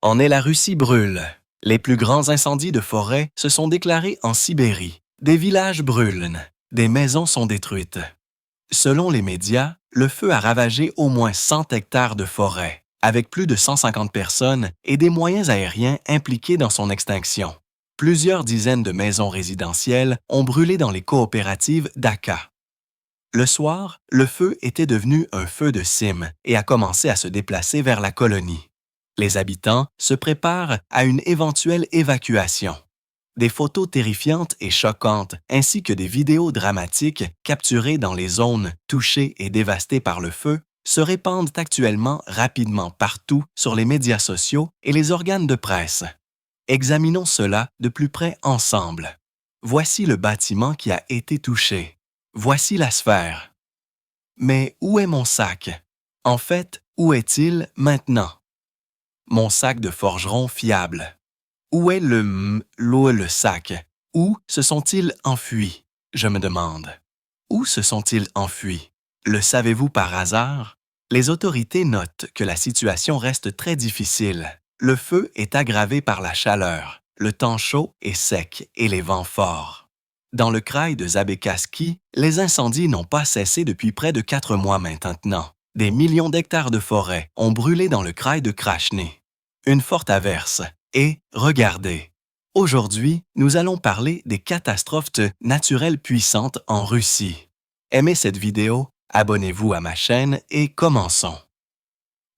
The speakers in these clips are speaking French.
En est la Russie brûle. Les plus grands incendies de forêt se sont déclarés en Sibérie. Des villages brûlent. Des maisons sont détruites. Selon les médias, le feu a ravagé au moins 100 hectares de forêt, avec plus de 150 personnes et des moyens aériens impliqués dans son extinction. Plusieurs dizaines de maisons résidentielles ont brûlé dans les coopératives d'Aka. Le soir, le feu était devenu un feu de cime et a commencé à se déplacer vers la colonie. Les habitants se préparent à une éventuelle évacuation. Des photos terrifiantes et choquantes, ainsi que des vidéos dramatiques capturées dans les zones touchées et dévastées par le feu, se répandent actuellement rapidement partout sur les médias sociaux et les organes de presse. Examinons cela de plus près ensemble. Voici le bâtiment qui a été touché. Voici la sphère. Mais où est mon sac? En fait, où est-il maintenant? Mon sac de forgeron fiable. Où est le sac? Où se sont-ils enfuis? Je me demande. Où se sont-ils enfuis? Le savez-vous par hasard? Les autorités notent que la situation reste très difficile. Le feu est aggravé par la chaleur, le temps chaud et sec et les vents forts. Dans le kraï de Zabekaski, les incendies n'ont pas cessé depuis près de 4 mois maintenant. Des millions d'hectares de forêt ont brûlé dans le kraï de Krachny. Une forte averse. Et, regardez, aujourd'hui, nous allons parler des catastrophes naturelles puissantes en Russie. Aimez cette vidéo, abonnez-vous à ma chaîne et commençons.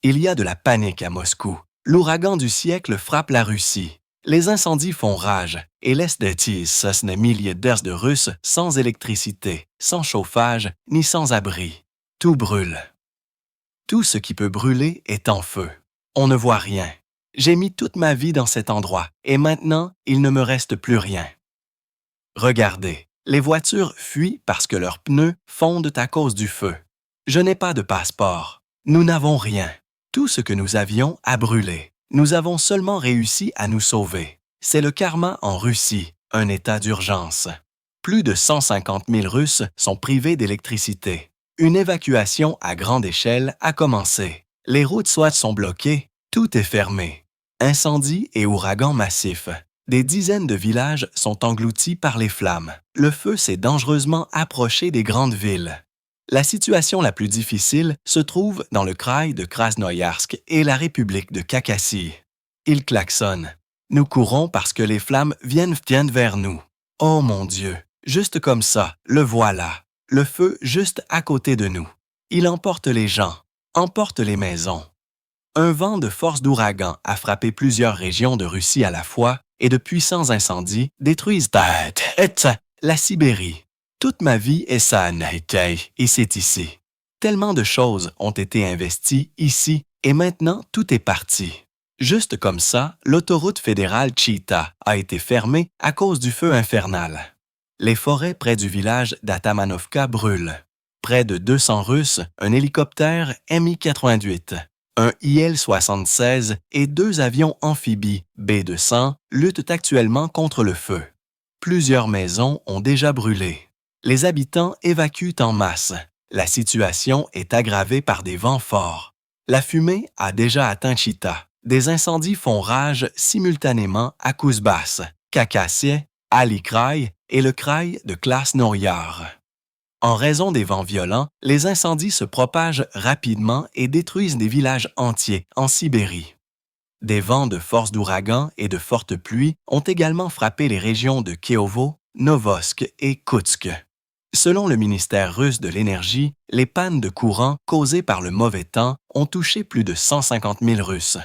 Il y a de la panique à Moscou. L'ouragan du siècle frappe la Russie. Les incendies font rage et laissent des milliers d'heures de Russes sans électricité, sans chauffage ni sans abri. Tout brûle. Tout ce qui peut brûler est en feu. On ne voit rien. J'ai mis toute ma vie dans cet endroit et maintenant, il ne me reste plus rien. Regardez, les voitures fuient parce que leurs pneus fondent à cause du feu. Je n'ai pas de passeport. Nous n'avons rien. Tout ce que nous avions a brûlé. Nous avons seulement réussi à nous sauver. C'est le karma en Russie, un état d'urgence. Plus de 150 000 Russes sont privés d'électricité. Une évacuation à grande échelle a commencé. Les routes sont bloquées, tout est fermé. Incendies et ouragans massifs. Des dizaines de villages sont engloutis par les flammes. Le feu s'est dangereusement approché des grandes villes. La situation la plus difficile se trouve dans le kraï de Krasnoïarsk et la République de Khakassie. Ils klaxonnent. Nous courons parce que les flammes viennent vers nous. Oh mon Dieu, juste comme ça, le voilà. Le feu juste à côté de nous. Il emporte les gens, emporte les maisons. Un vent de force d'ouragan a frappé plusieurs régions de Russie à la fois et de puissants incendies détruisent la Sibérie. Toute ma vie et et c'est ici. Tellement de choses ont été investies ici et maintenant tout est parti. Juste comme ça, l'autoroute fédérale Chita a été fermée à cause du feu infernal. Les forêts près du village d'Atamanovka brûlent. Près de 200 Russes, un hélicoptère Mi-88, un Il-76 et 2 avions amphibies B-200 luttent actuellement contre le feu. Plusieurs maisons ont déjà brûlé. Les habitants évacuent en masse. La situation est aggravée par des vents forts. La fumée a déjà atteint Chita. Des incendies font rage simultanément à Kouzbas, Khakassie, Ali Kraï et le kraï de Krasnoïar. En raison des vents violents, les incendies se propagent rapidement et détruisent des villages entiers en Sibérie. Des vents de force d'ouragan et de fortes pluies ont également frappé les régions de Kiev, Novosk et Koutsk. Selon le ministère russe de l'énergie, les pannes de courant causées par le mauvais temps ont touché plus de 150 000 Russes.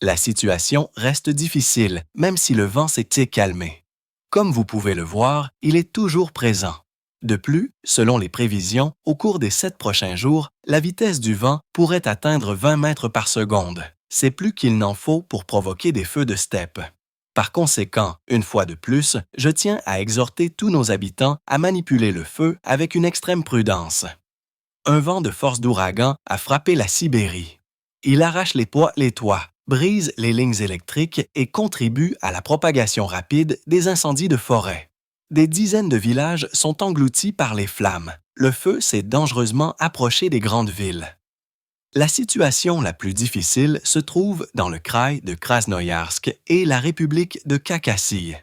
La situation reste difficile, même si le vent s'est calmé. Comme vous pouvez le voir, il est toujours présent. De plus, selon les prévisions, au cours des 7 prochains jours, la vitesse du vent pourrait atteindre 20 mètres par seconde. C'est plus qu'il n'en faut pour provoquer des feux de steppe. Par conséquent, une fois de plus, je tiens à exhorter tous nos habitants à manipuler le feu avec une extrême prudence. Un vent de force d'ouragan a frappé la Sibérie. Il arrache les toits, brise les lignes électriques et contribue à la propagation rapide des incendies de forêt. Des dizaines de villages sont engloutis par les flammes. Le feu s'est dangereusement approché des grandes villes. La situation la plus difficile se trouve dans le kraï de Krasnoïarsk et la république de Khakassie.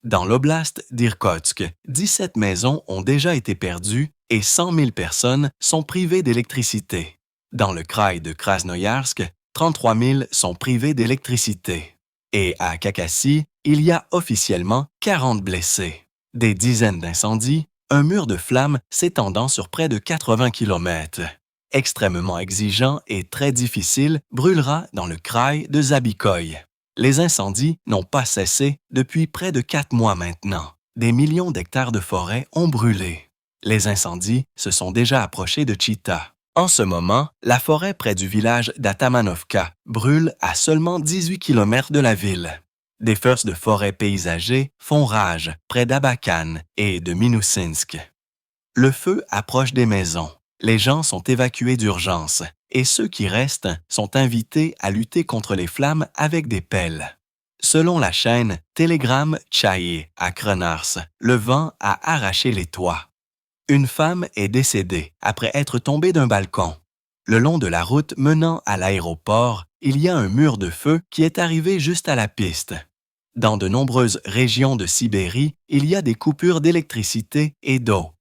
Dans l'oblast d'Irkotsk, 17 maisons ont déjà été perdues et 100 000 personnes sont privées d'électricité. Dans le kraï de Krasnoïarsk, 33 000 sont privés d'électricité. Et à Khakassie, il y a officiellement 40 blessés. Des dizaines d'incendies, un mur de flammes s'étendant sur près de 80 km. Extrêmement exigeant et très difficile, brûlera dans le kraï de Zabikoï. Les incendies n'ont pas cessé depuis près de 4 mois maintenant. Des millions d'hectares de forêt ont brûlé. Les incendies se sont déjà approchés de Chita. En ce moment, la forêt près du village d'Atamanovka brûle à seulement 18 km de la ville. Des feux de forêt paysagers font rage près d'Abakan et de Minousinsk. Le feu approche des maisons. Les gens sont évacués d'urgence et ceux qui restent sont invités à lutter contre les flammes avec des pelles. Selon la chaîne Telegram Tchaï à Krenars, le vent a arraché les toits. Une femme est décédée après être tombée d'un balcon. Le long de la route menant à l'aéroport, il y a un mur de feu qui est arrivé juste à la piste. Dans de nombreuses régions de Sibérie, il y a des coupures d'électricité et d'eau.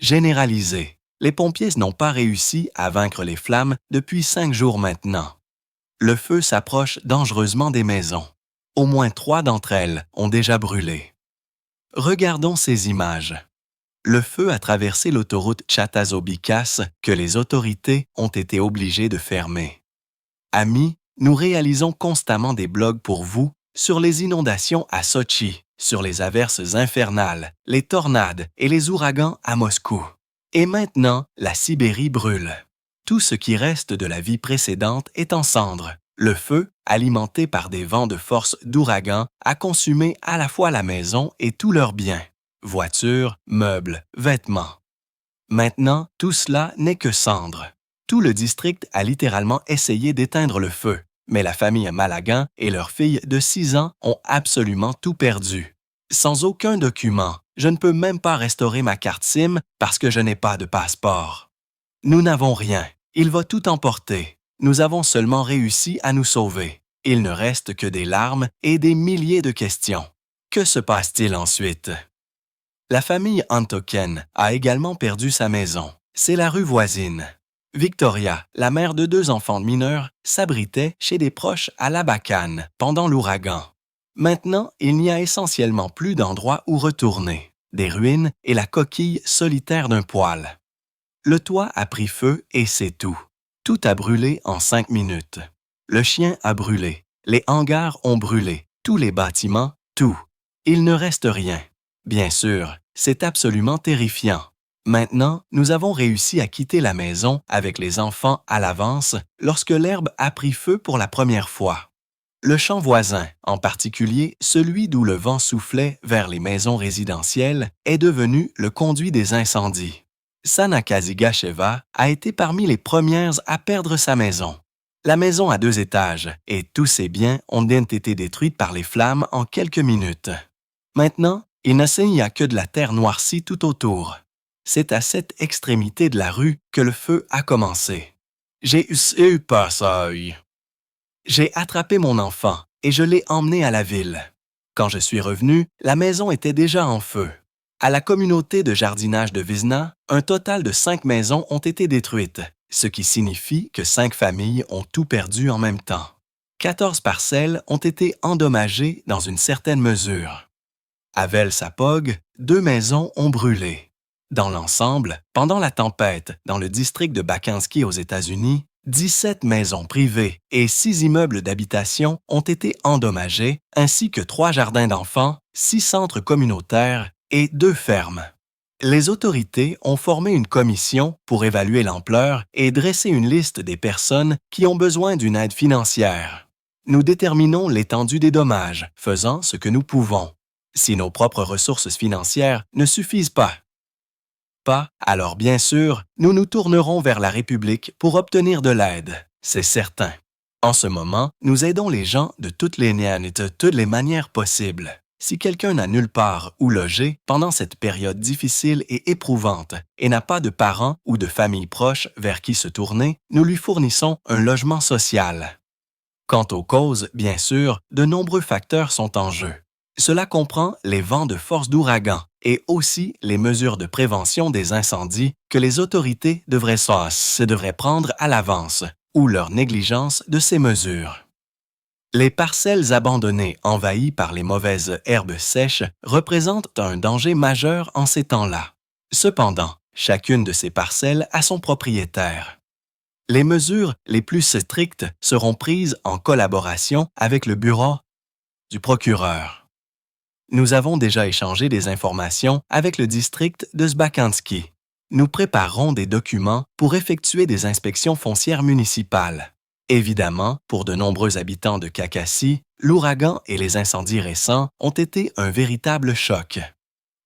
Généralisées. Les pompiers n'ont pas réussi à vaincre les flammes depuis 5 jours maintenant. Le feu s'approche dangereusement des maisons. Au moins 3 d'entre elles ont déjà brûlé. Regardons ces images. Le feu a traversé l'autoroute Chatazobikas que les autorités ont été obligées de fermer. Amis, nous réalisons constamment des blogs pour vous sur les inondations à Sotchi, sur les averses infernales, les tornades et les ouragans à Moscou. Et maintenant, la Sibérie brûle. Tout ce qui reste de la vie précédente est en cendres. Le feu, alimenté par des vents de force d'ouragan, a consumé à la fois la maison et tous leurs biens. Voitures, meubles, vêtements. Maintenant, tout cela n'est que cendres. Tout le district a littéralement essayé d'éteindre le feu, mais la famille Malagan et leur fille de 6 ans ont absolument tout perdu. Sans aucun document, je ne peux même pas restaurer ma carte SIM parce que je n'ai pas de passeport. Nous n'avons rien. Il va tout emporter. Nous avons seulement réussi à nous sauver. Il ne reste que des larmes et des milliers de questions. Que se passe-t-il ensuite? La famille Antoken a également perdu sa maison. C'est la rue voisine. Victoria, la mère de 2 enfants mineurs, s'abritait chez des proches à Labakan pendant l'ouragan. Maintenant, il n'y a essentiellement plus d'endroits où retourner. Des ruines et la coquille solitaire d'un poêle. Le toit a pris feu et c'est tout. Tout a brûlé en 5 minutes. Le chien a brûlé. Les hangars ont brûlé. Tous les bâtiments, tout. Il ne reste rien. Bien sûr, c'est absolument terrifiant. Maintenant, nous avons réussi à quitter la maison avec les enfants à l'avance lorsque l'herbe a pris feu pour la première fois. Le champ voisin, en particulier celui d'où le vent soufflait vers les maisons résidentielles, est devenu le conduit des incendies. Sana Kazigasheva a été parmi les premières à perdre sa maison. La maison a 2 étages et tous ses biens ont été détruits par les flammes en quelques minutes. Maintenant, il n'y a que de la terre noircie tout autour. C'est à cette extrémité de la rue que le feu a commencé. J'ai eu peur, ça. J'ai attrapé mon enfant et je l'ai emmené à la ville. Quand je suis revenu, la maison était déjà en feu. À la communauté de jardinage de Vizna, un total de 5 maisons ont été détruites, ce qui signifie que 5 familles ont tout perdu en même temps. 14 parcelles ont été endommagées dans une certaine mesure. À Velsapog, 2 maisons ont brûlé. Dans l'ensemble, pendant la tempête dans le district de Bakanski aux États-Unis, 17 maisons privées et 6 immeubles d'habitation ont été endommagés, ainsi que 3 jardins d'enfants, 6 centres communautaires et 2 fermes. Les autorités ont formé une commission pour évaluer l'ampleur et dresser une liste des personnes qui ont besoin d'une aide financière. Nous déterminons l'étendue des dommages, faisant ce que nous pouvons. Si nos propres ressources financières ne suffisent pas, alors bien sûr, nous nous tournerons vers la République pour obtenir de l'aide, c'est certain. En ce moment, nous aidons les gens de toutes les manières possibles. Si quelqu'un n'a nulle part où loger pendant cette période difficile et éprouvante et n'a pas de parents ou de famille proche vers qui se tourner, nous lui fournissons un logement social. Quant aux causes, bien sûr, de nombreux facteurs sont en jeu. Cela comprend les vents de force d'ouragan et aussi les mesures de prévention des incendies que les autorités devraient prendre à l'avance ou leur négligence de ces mesures. Les parcelles abandonnées envahies par les mauvaises herbes sèches représentent un danger majeur en ces temps-là. Cependant, chacune de ces parcelles a son propriétaire. Les mesures les plus strictes seront prises en collaboration avec le bureau du procureur. Nous avons déjà échangé des informations avec le district de Sbakanski. Nous préparerons des documents pour effectuer des inspections foncières municipales. Évidemment, pour de nombreux habitants de Kakassi, l'ouragan et les incendies récents ont été un véritable choc.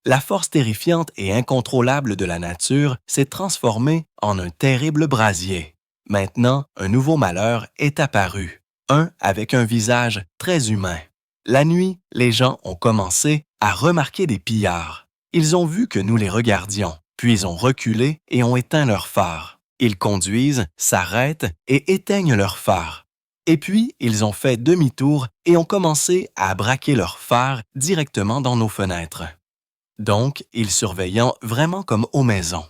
La force terrifiante et incontrôlable de la nature s'est transformée en un terrible brasier. Maintenant, un nouveau malheur est apparu, un avec un visage très humain. La nuit, les gens ont commencé à remarquer des pillards. Ils ont vu que nous les regardions, puis ont reculé et ont éteint leurs phares. Ils conduisent, s'arrêtent et éteignent leurs phares. Et puis, ils ont fait demi-tour et ont commencé à braquer leurs phares directement dans nos fenêtres. Donc, ils surveillant vraiment comme aux maisons.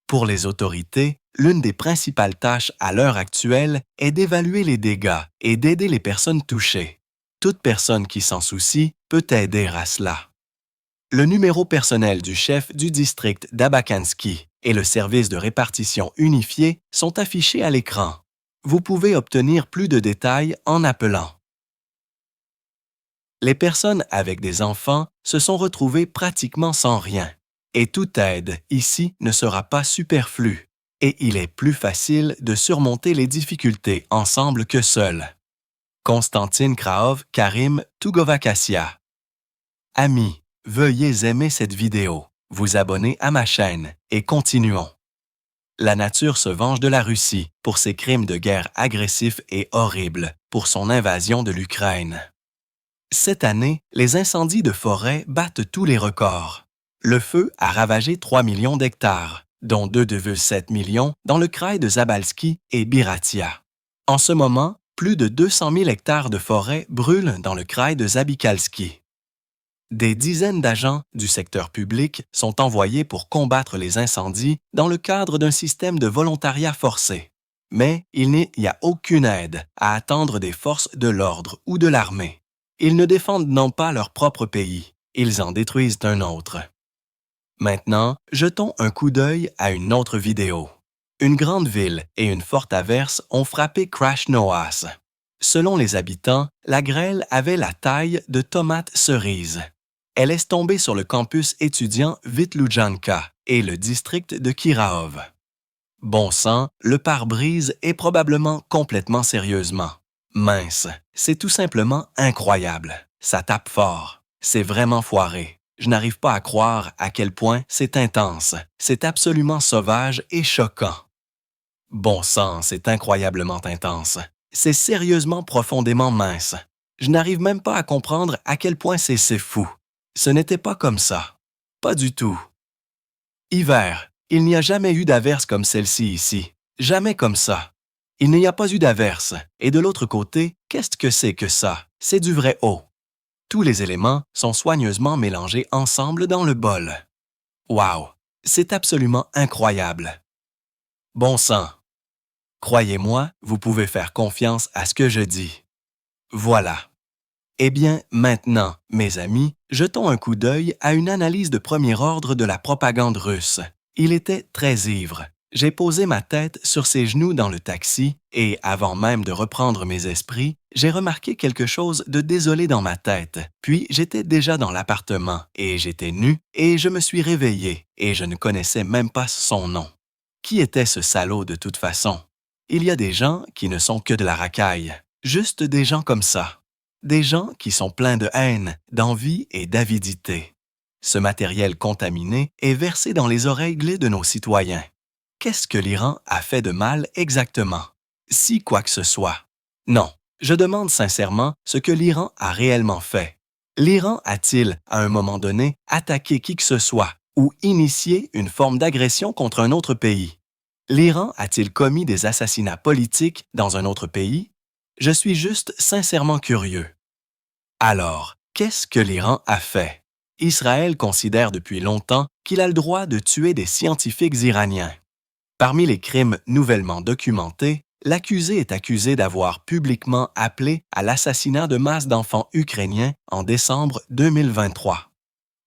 Pour les autorités, l'une des principales tâches à l'heure actuelle est d'évaluer les dégâts et d'aider les personnes touchées. Toute personne qui s'en soucie peut aider à cela. Le numéro personnel du chef du district d'Abakanski et le service de répartition unifié sont affichés à l'écran. Vous pouvez obtenir plus de détails en appelant. Les personnes avec des enfants se sont retrouvées pratiquement sans rien. Et toute aide ici ne sera pas superflue. Et il est plus facile de surmonter les difficultés ensemble que seul. Konstantin Kraov Karim Tugovakassia. Amis, veuillez aimer cette vidéo, vous abonner à ma chaîne et continuons. La nature se venge de la Russie pour ses crimes de guerre agressifs et horribles, pour son invasion de l'Ukraine. Cette année, les incendies de forêt battent tous les records. Le feu a ravagé 3 millions d'hectares, dont 2,7 millions dans le kraï de Zabalski et Biratia. En ce moment, plus de 200 000 hectares de forêt brûlent dans le kraï de Zabikalski. Des dizaines d'agents du secteur public sont envoyés pour combattre les incendies dans le cadre d'un système de volontariat forcé. Mais il n'y a aucune aide à attendre des forces de l'ordre ou de l'armée. Ils ne défendent non pas leur propre pays, ils en détruisent un autre. Maintenant, jetons un coup d'œil à une autre vidéo. Une grande ville et une forte averse ont frappé Krasnoïarsk. Selon les habitants, la grêle avait la taille de tomates cerises. Elle est tombée sur le campus étudiant Vitlujanka et le district de Kirov. Bon sang, le pare-brise est probablement complètement sérieusement. Mince, c'est tout simplement incroyable. Ça tape fort. C'est vraiment foiré. Je n'arrive pas à croire à quel point c'est intense. C'est absolument sauvage et choquant. Bon sang, c'est incroyablement intense. C'est sérieusement profondément mince. Je n'arrive même pas à comprendre à quel point c'est fou. Ce n'était pas comme ça. Pas du tout. Hiver, il n'y a jamais eu d'averse comme celle-ci ici. Jamais comme ça. Il n'y a pas eu d'averse. Et de l'autre côté, qu'est-ce que c'est que ça? C'est du vrai eau. Tous les éléments sont soigneusement mélangés ensemble dans le bol. Wow! C'est absolument incroyable. Bon sang! Croyez-moi, vous pouvez faire confiance à ce que je dis. Voilà. Eh bien, maintenant, mes amis, jetons un coup d'œil à une analyse de premier ordre de la propagande russe. Il était très ivre. J'ai posé ma tête sur ses genoux dans le taxi et, avant même de reprendre mes esprits, j'ai remarqué quelque chose de désolé dans ma tête. Puis j'étais déjà dans l'appartement et j'étais nu et je me suis réveillé et je ne connaissais même pas son nom. Qui était ce salaud de toute façon? Il y a des gens qui ne sont que de la racaille. Juste des gens comme ça. Des gens qui sont pleins de haine, d'envie et d'avidité. Ce matériel contaminé est versé dans les oreilles de nos citoyens. Qu'est-ce que l'Iran a fait de mal exactement? Si quoi que ce soit. Non, je demande sincèrement ce que l'Iran a réellement fait. L'Iran a-t-il, à un moment donné, attaqué qui que ce soit ou initié une forme d'agression contre un autre pays? L'Iran a-t-il commis des assassinats politiques dans un autre pays? Je suis juste sincèrement curieux. Alors, qu'est-ce que l'Iran a fait? Israël considère depuis longtemps qu'il a le droit de tuer des scientifiques iraniens. Parmi les crimes nouvellement documentés, l'accusé est accusé d'avoir publiquement appelé à l'assassinat de masse d'enfants ukrainiens en décembre 2023.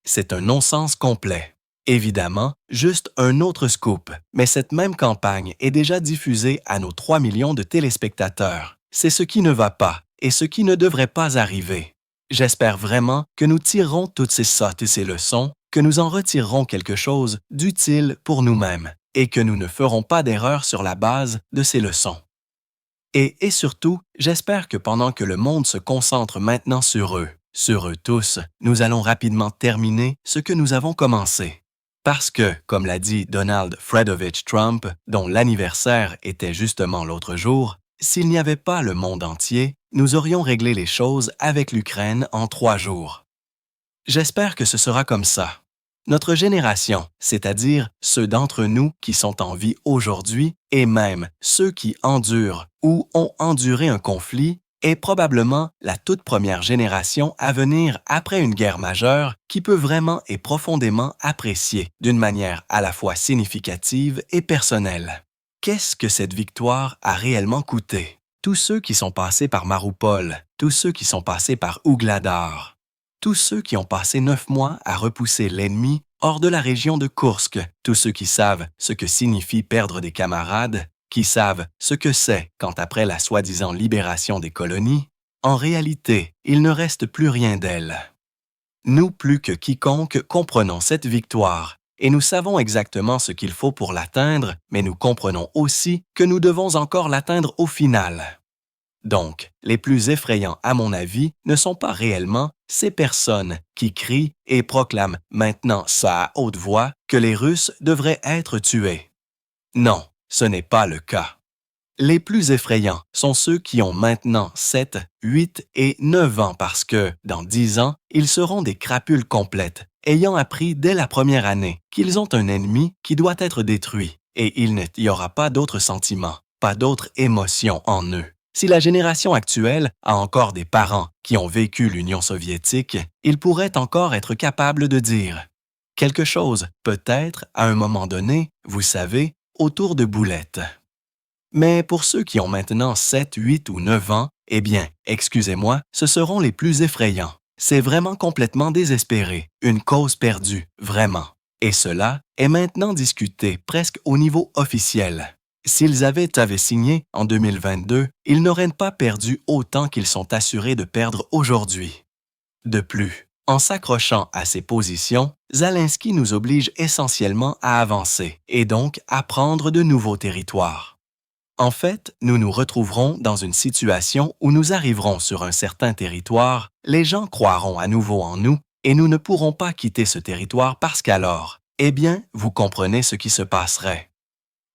C'est un non-sens complet. Évidemment, juste un autre scoop, mais cette même campagne est déjà diffusée à nos 3 millions de téléspectateurs. C'est ce qui ne va pas et ce qui ne devrait pas arriver. J'espère vraiment que nous tirerons toutes ces sautes et ces leçons, que nous en retirerons quelque chose d'utile pour nous-mêmes et que nous ne ferons pas d'erreur sur la base de ces leçons. Et surtout, j'espère que pendant que le monde se concentre maintenant sur eux tous, nous allons rapidement terminer ce que nous avons commencé. Parce que, comme l'a dit Donald Fredovich Trump, dont l'anniversaire était justement l'autre jour, s'il n'y avait pas le monde entier, nous aurions réglé les choses avec l'Ukraine en 3 jours. J'espère que ce sera comme ça. Notre génération, c'est-à-dire ceux d'entre nous qui sont en vie aujourd'hui et même ceux qui endurent ou ont enduré un conflit, est probablement la toute première génération à venir après une guerre majeure qui peut vraiment et profondément apprécier d'une manière à la fois significative et personnelle. Qu'est-ce que cette victoire a réellement coûté? Tous ceux qui sont passés par Mariupol, tous ceux qui sont passés par Ougladar, tous ceux qui ont passé 9 mois à repousser l'ennemi hors de la région de Koursk, tous ceux qui savent ce que signifie perdre des camarades, qui savent ce que c'est quand après la soi-disant libération des colonies, en réalité, il ne reste plus rien d'elles. Nous, plus que quiconque, comprenons cette victoire, et nous savons exactement ce qu'il faut pour l'atteindre, mais nous comprenons aussi que nous devons encore l'atteindre au final. Donc, les plus effrayants, à mon avis, ne sont pas réellement ces personnes qui crient et proclament maintenant ça à haute voix que les Russes devraient être tués. Non, ce n'est pas le cas. Les plus effrayants sont ceux qui ont maintenant 7, 8 et 9 ans parce que, dans 10 ans, ils seront des crapules complètes, ayant appris dès la première année qu'ils ont un ennemi qui doit être détruit et il n'y aura pas d'autres sentiments, pas d'autres émotions en eux. Si la génération actuelle a encore des parents qui ont vécu l'Union soviétique, ils pourraient encore être capables de dire quelque chose, peut-être, à un moment donné, vous savez, autour de boulettes. Mais pour ceux qui ont maintenant 7, 8 ou 9 ans, eh bien, excusez-moi, ce seront les plus effrayants. C'est vraiment complètement désespéré, une cause perdue, vraiment. Et cela est maintenant discuté presque au niveau officiel. S'ils avaient signé en 2022, ils n'auraient pas perdu autant qu'ils sont assurés de perdre aujourd'hui. De plus, en s'accrochant à ces positions, Zelensky nous oblige essentiellement à avancer et donc à prendre de nouveaux territoires. En fait, nous nous retrouverons dans une situation où nous arriverons sur un certain territoire, les gens croiront à nouveau en nous et nous ne pourrons pas quitter ce territoire parce qu'alors, eh bien, vous comprenez ce qui se passerait.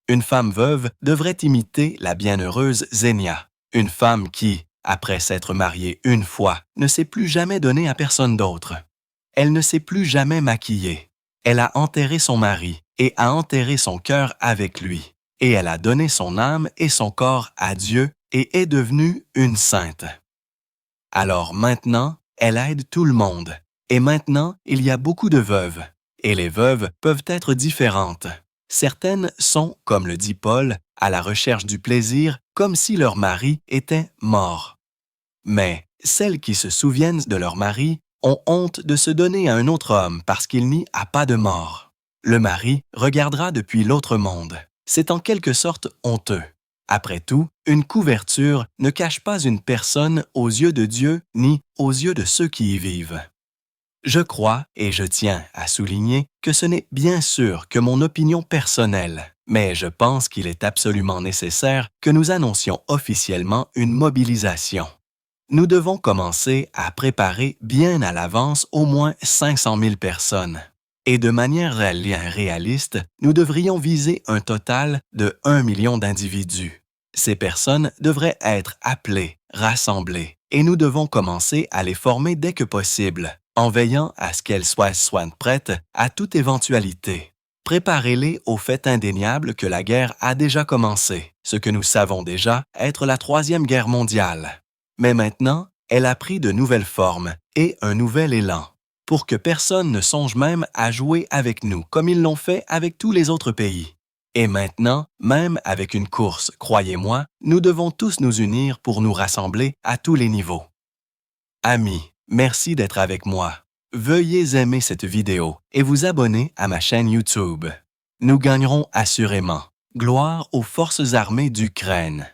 Une femme veuve devrait imiter la bienheureuse Xenia, une femme qui, après s'être mariée une fois, ne s'est plus jamais donnée à personne d'autre. Elle ne s'est plus jamais maquillée. Elle a enterré son mari et a enterré son cœur avec lui. Et elle a donné son âme et son corps à Dieu et est devenue une sainte. Alors maintenant, elle aide tout le monde. Et maintenant, il y a beaucoup de veuves. Et les veuves peuvent être différentes. Certaines sont, comme le dit Paul, à la recherche du plaisir, comme si leur mari était mort. Mais celles qui se souviennent de leur mari ont honte de se donner à un autre homme parce qu'il n'y a pas de mort. Le mari regardera depuis l'autre monde. C'est en quelque sorte honteux. Après tout, une couverture ne cache pas une personne aux yeux de Dieu ni aux yeux de ceux qui y vivent. Je crois, et je tiens à souligner, que ce n'est bien sûr que mon opinion personnelle, mais je pense qu'il est absolument nécessaire que nous annoncions officiellement une mobilisation. Nous devons commencer à préparer bien à l'avance au moins 500 000 personnes. Et de manière réaliste, nous devrions viser un total de 1 million d'individus. Ces personnes devraient être appelées, rassemblées, et nous devons commencer à les former dès que possible, en veillant à ce qu'elles soient prêtes à toute éventualité. Préparez-les au fait indéniable que la guerre a déjà commencé, ce que nous savons déjà être la Troisième Guerre mondiale. Mais maintenant, elle a pris de nouvelles formes et un nouvel élan, pour que personne ne songe même à jouer avec nous comme ils l'ont fait avec tous les autres pays. Et maintenant, même avec une course, croyez-moi, nous devons tous nous unir pour nous rassembler à tous les niveaux. Amis, merci d'être avec moi. Veuillez aimer cette vidéo et vous abonner à ma chaîne YouTube. Nous gagnerons assurément. Gloire aux forces armées d'Ukraine.